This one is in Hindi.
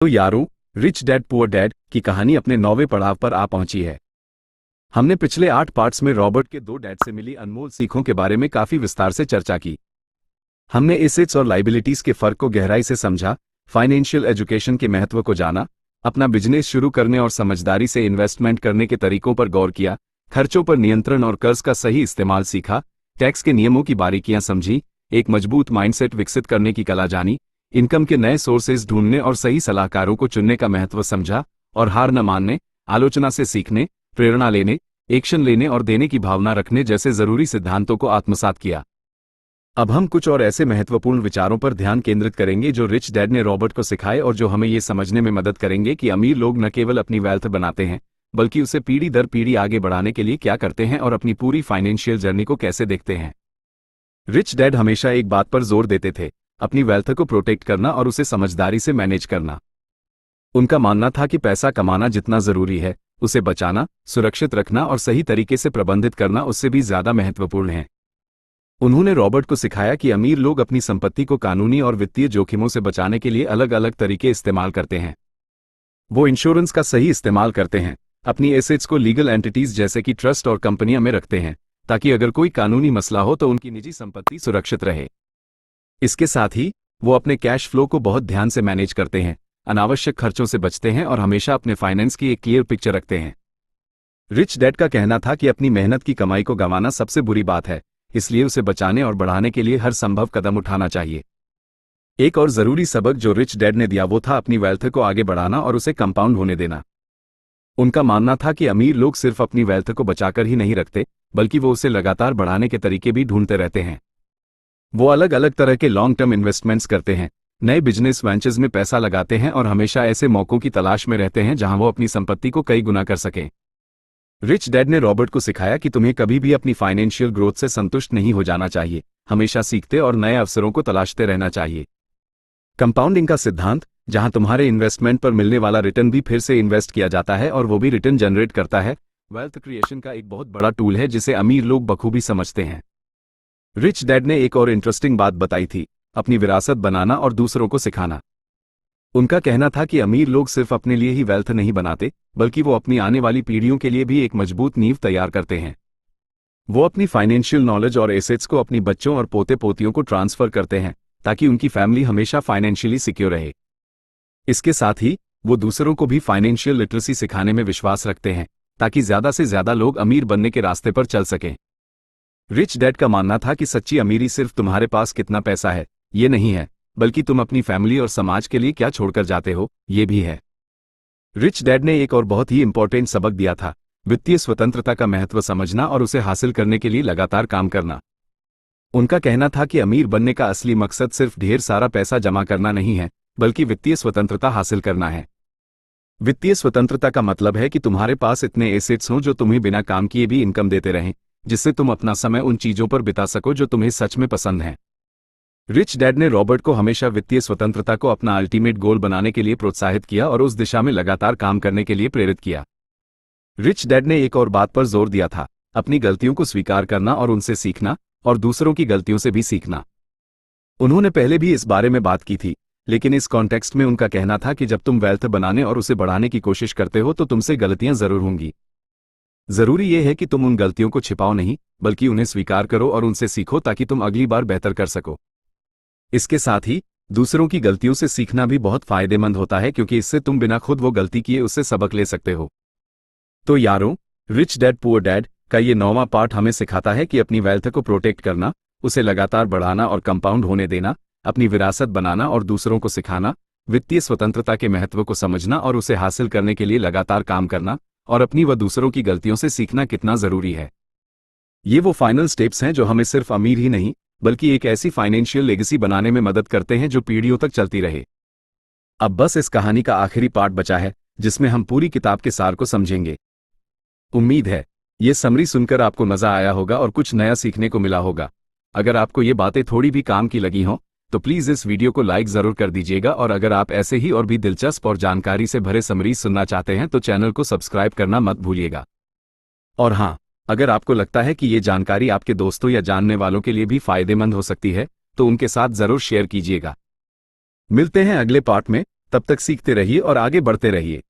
तो यारों, रिच डैड पुअर डैड की कहानी अपने 9वें पड़ाव पर आ पहुंची है। हमने पिछले 8 पार्ट्स में रॉबर्ट के 2 डैड से मिली अनमोल सीखों के बारे में काफी विस्तार से चर्चा की। हमने एसेट्स और लायबिलिटीज के फर्क को गहराई से समझा, फाइनेंशियल एजुकेशन के महत्व को जाना, अपना बिजनेस शुरू करने और समझदारी से इन्वेस्टमेंट करने के तरीकों पर गौर किया, खर्चों पर नियंत्रण और कर्ज का सही इस्तेमाल सीखा, टैक्स के नियमों की बारीकियां समझी, एक मजबूत माइंडसेट विकसित करने की कला जानी, इनकम के नए सोर्सेज ढूंढने और सही सलाहकारों को चुनने का महत्व समझा, और हार न मानने, आलोचना से सीखने, प्रेरणा लेने, एक्शन लेने और देने की भावना रखने जैसे जरूरी सिद्धांतों को आत्मसात किया। अब हम कुछ और ऐसे महत्वपूर्ण विचारों पर ध्यान केंद्रित करेंगे जो रिच डैड ने रॉबर्ट को सिखाए और जो हमें ये समझने में मदद करेंगे कि अमीर लोग न केवल अपनी वेल्थ बनाते हैं, बल्कि उसे पीढ़ी दर पीढ़ी आगे बढ़ाने के लिए क्या करते हैं और अपनी पूरी फाइनेंशियल जर्नी को कैसे देखते हैं। रिच डैड हमेशा एक बात पर जोर देते थे, अपनी वेल्थ को प्रोटेक्ट करना और उसे समझदारी से मैनेज करना। उनका मानना था कि पैसा कमाना जितना जरूरी है, उसे बचाना, सुरक्षित रखना और सही तरीके से प्रबंधित करना उससे भी ज्यादा महत्वपूर्ण है। उन्होंने रॉबर्ट को सिखाया कि अमीर लोग अपनी संपत्ति को कानूनी और वित्तीय जोखिमों से बचाने के लिए अलग अलग तरीके इस्तेमाल करते हैं। वो इंश्योरेंस का सही इस्तेमाल करते हैं, अपनी एसेट्स को लीगल एंटिटीज जैसे कि ट्रस्ट और कंपनियां में रखते हैं, ताकि अगर कोई कानूनी मसला हो तो उनकी निजी संपत्ति सुरक्षित रहे। इसके साथ ही वो अपने कैश फ्लो को बहुत ध्यान से मैनेज करते हैं, अनावश्यक खर्चों से बचते हैं और हमेशा अपने फाइनेंस की एक क्लियर पिक्चर रखते हैं। रिच डैड का कहना था कि अपनी मेहनत की कमाई को गंवाना सबसे बुरी बात है, इसलिए उसे बचाने और बढ़ाने के लिए हर संभव कदम उठाना चाहिए। एक और जरूरी सबक जो रिच डैड ने दिया वो था अपनी वेल्थ को आगे बढ़ाना और उसे कंपाउंड होने देना। उनका मानना था कि अमीर लोग सिर्फ अपनी वेल्थ को बचाकर ही नहीं रखते, बल्कि वो उसे लगातार बढ़ाने के तरीके भी ढूंढते रहते हैं। वो अलग अलग तरह के लॉन्ग टर्म इन्वेस्टमेंट्स करते हैं, नए बिजनेस वेंचर्स में पैसा लगाते हैं और हमेशा ऐसे मौकों की तलाश में रहते हैं जहां वो अपनी संपत्ति को कई गुना कर सकें। रिच डैड ने रॉबर्ट को सिखाया कि तुम्हें कभी भी अपनी फाइनेंशियल ग्रोथ से संतुष्ट नहीं हो जाना चाहिए, हमेशा सीखते और नए अवसरों को तलाशते रहना चाहिए। कंपाउंडिंग का सिद्धांत, जहां तुम्हारे इन्वेस्टमेंट पर मिलने वाला रिटर्न भी फिर से इन्वेस्ट किया जाता है और वो भी रिटर्न जनरेट करता है, वेल्थ क्रिएशन का एक बहुत बड़ा टूल है जिसे अमीर लोग बखूबी समझते हैं। रिच डैड ने एक और इंटरेस्टिंग बात बताई थी, अपनी विरासत बनाना और दूसरों को सिखाना। उनका कहना था कि अमीर लोग सिर्फ अपने लिए ही वेल्थ नहीं बनाते, बल्कि वो अपनी आने वाली पीढ़ियों के लिए भी एक मजबूत नींव तैयार करते हैं। वो अपनी फाइनेंशियल नॉलेज और एसेट्स को अपनी बच्चों और पोते पोतियों को ट्रांसफर करते हैं, ताकि उनकी फैमिली हमेशा फाइनेंशियली सिक्योर रहे। इसके साथ ही वो दूसरों को भी फाइनेंशियल लिटरेसी सिखाने में विश्वास रखते हैं, ताकि ज्यादा से ज्यादा लोग अमीर बनने के रास्ते पर चल सकें। रिच डैड का मानना था कि सच्ची अमीरी सिर्फ तुम्हारे पास कितना पैसा है ये नहीं है, बल्कि तुम अपनी फैमिली और समाज के लिए क्या छोड़कर जाते हो ये भी है। रिच डैड ने एक और बहुत ही इंपॉर्टेंट सबक दिया था, वित्तीय स्वतंत्रता का महत्व समझना और उसे हासिल करने के लिए लगातार काम करना। उनका कहना था कि अमीर बनने का असली मकसद सिर्फ ढेर सारा पैसा जमा करना नहीं है, बल्कि वित्तीय स्वतंत्रता हासिल करना है। वित्तीय स्वतंत्रता का मतलब है कि तुम्हारे पास इतने एसेट्स हों जो तुम्हें बिना काम किए भी इनकम देते रहें, जिससे तुम अपना समय उन चीजों पर बिता सको जो तुम्हें सच में पसंद हैं। रिच डैड ने रॉबर्ट को हमेशा वित्तीय स्वतंत्रता को अपना अल्टीमेट गोल बनाने के लिए प्रोत्साहित किया और उस दिशा में लगातार काम करने के लिए प्रेरित किया। रिच डैड ने एक और बात पर जोर दिया था, अपनी गलतियों को स्वीकार करना और उनसे सीखना, और दूसरों की गलतियों से भी सीखना। उन्होंने पहले भी इस बारे में बात की थी, लेकिन इस कॉन्टेक्स्ट में उनका कहना था कि जब तुम वेल्थ बनाने और उसे बढ़ाने की कोशिश करते हो तो तुमसे गलतियां जरूर होंगी। जरूरी यह है कि तुम उन गलतियों को छिपाओ नहीं, बल्कि उन्हें स्वीकार करो और उनसे सीखो ताकि तुम अगली बार बेहतर कर सको। इसके साथ ही दूसरों की गलतियों से सीखना भी बहुत फायदेमंद होता है, क्योंकि इससे तुम बिना खुद वो गलती किए उससे सबक ले सकते हो। तो यारों, रिच डैड पुअर डैड का ये 9वां पार्ट हमें सिखाता है कि अपनी वेल्थ को प्रोटेक्ट करना, उसे लगातार बढ़ाना और कंपाउंड होने देना, अपनी विरासत बनाना और दूसरों को सिखाना, वित्तीय स्वतंत्रता के महत्व को समझना और उसे हासिल करने के लिए लगातार काम करना, और अपनी व दूसरों की गलतियों से सीखना कितना जरूरी है। ये वो फाइनल स्टेप्स हैं जो हमें सिर्फ अमीर ही नहीं, बल्कि एक ऐसी फाइनेंशियल लेगेसी बनाने में मदद करते हैं जो पीढ़ियों तक चलती रहे। अब बस इस कहानी का आखिरी पार्ट बचा है, जिसमें हम पूरी किताब के सार को समझेंगे। उम्मीद है ये समरी सुनकर आपको मजा आया होगा और कुछ नया सीखने को मिला होगा। अगर आपको ये बातें थोड़ी भी काम की लगी हों तो प्लीज इस वीडियो को लाइक जरूर कर दीजिएगा, और अगर आप ऐसे ही और भी दिलचस्प और जानकारी से भरे समरीज सुनना चाहते हैं तो चैनल को सब्सक्राइब करना मत भूलिएगा। और हाँ, अगर आपको लगता है कि ये जानकारी आपके दोस्तों या जानने वालों के लिए भी फायदेमंद हो सकती है तो उनके साथ जरूर शेयर कीजिएगा। मिलते हैं अगले पार्ट में, तब तक सीखते रहिए और आगे बढ़ते रहिए।